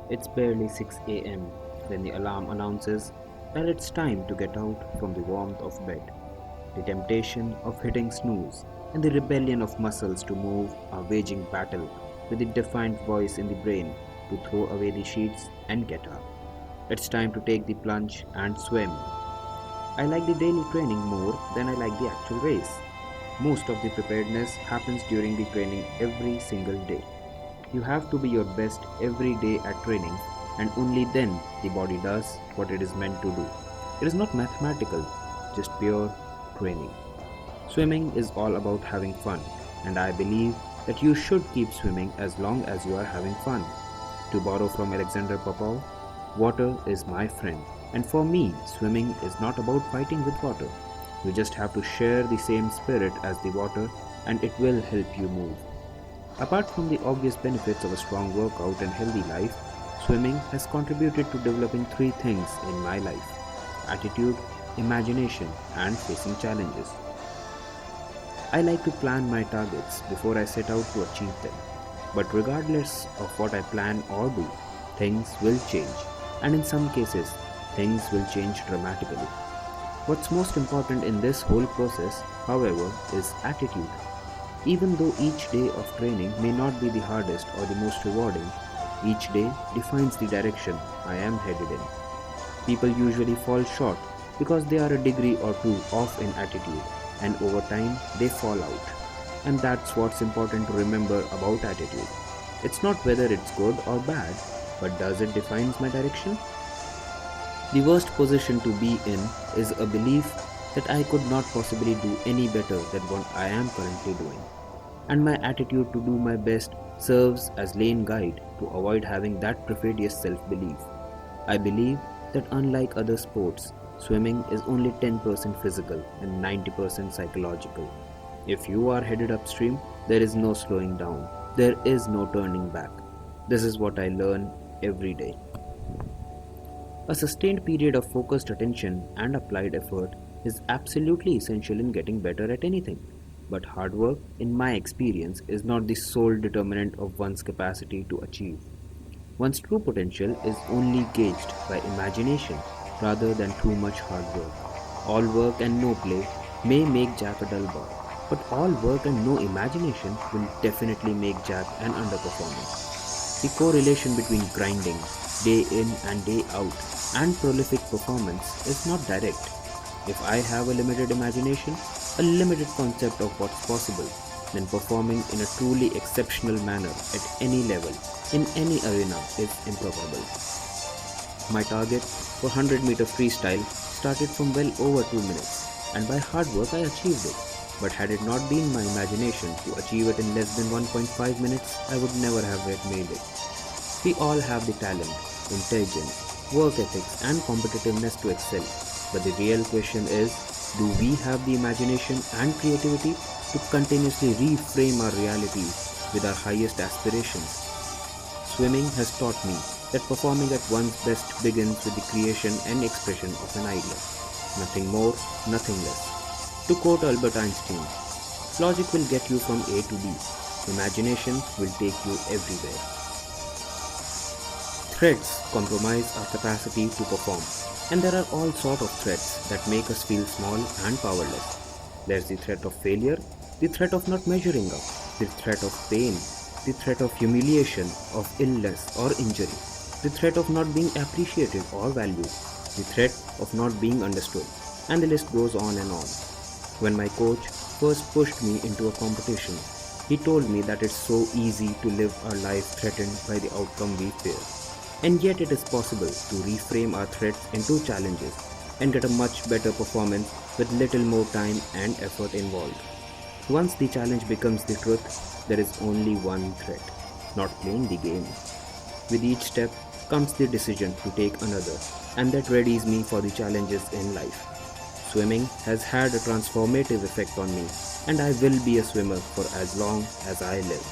It's barely 6 a.m. when the alarm announces that it's time to get out from the warmth of bed. The temptation of hitting snooze and the rebellion of muscles to move are waging battle with the defiant voice in the brain to throw away the sheets and get up. It's time to take the plunge and swim. I like the daily training more than I like the actual race. Most of the preparedness happens during the training every single day. You have to be your best every day at training, and only then the body does what it is meant to do. It is not mathematical, just pure training. Swimming is all about having fun, and I believe that you should keep swimming as long as you are having fun. To borrow from Alexander Popov, water is my friend, and for me, swimming is not about fighting with water. You just have to share the same spirit as the water, and it will help you move. Apart from the obvious benefits of a strong workout and healthy life, swimming has contributed to developing three things in my life: attitude, imagination, and facing challenges. I like to plan my targets before I set out to achieve them. But regardless of what I plan or do, things will change, and in some cases, things will change dramatically. What's most important in this whole process, however, is attitude. Even though each day of training may not be the hardest or the most rewarding, each day defines the direction I am headed in. People usually fall short because they are a degree or two off in attitude, and over time they fall out. And that's what's important to remember about attitude. It's not whether it's good or bad, but does it defines my direction? The worst position to be in is a belief that I could not possibly do any better than what I am currently doing. And my attitude to do my best serves as lane guide to avoid having that perfidious self-belief. I believe that unlike other sports, swimming is only 10% physical and 90% psychological. If you are headed upstream, there is no slowing down. There is no turning back. This is what I learn every day. A sustained period of focused attention and applied effort is absolutely essential in getting better at anything. But hard work, in my experience, is not the sole determinant of one's capacity to achieve. One's true potential is only gauged by imagination rather than too much hard work. All work and no play may make Jack a dull boy, but all work and no imagination will definitely make Jack an underperformer. The correlation between grinding, day in and day out, and prolific performance is not direct. If I have a limited imagination, a limited concept of what's possible, then performing in a truly exceptional manner at any level, in any arena, is improbable. My target for 100-meter freestyle started from well over 2 minutes, and by hard work I achieved it. But had it not been my imagination to achieve it in less than 1.5 minutes, I would never have yet made it. We all have the talent, intelligence, work ethics, and competitiveness to excel. But the real question is, do we have the imagination and creativity to continuously reframe our reality with our highest aspirations? Swimming has taught me that performing at one's best begins with the creation and expression of an idea. Nothing more, nothing less. To quote Albert Einstein, logic will get you from A to B. Imagination will take you everywhere. Threats compromise our capacity to perform, and there are all sorts of threats that make us feel small and powerless. There's the threat of failure, the threat of not measuring up, the threat of pain, the threat of humiliation, of illness or injury, the threat of not being appreciated or valued, the threat of not being understood, and the list goes on and on. When my coach first pushed me into a competition, he told me that it's so easy to live our life threatened by the outcome we fear. And yet it is possible to reframe our threats into challenges and get a much better performance with little more time and effort involved. Once the challenge becomes the truth, there is only one threat: not playing the game. With each step comes the decision to take another, and that readies me for the challenges in life. Swimming has had a transformative effect on me, and I will be a swimmer for as long as I live.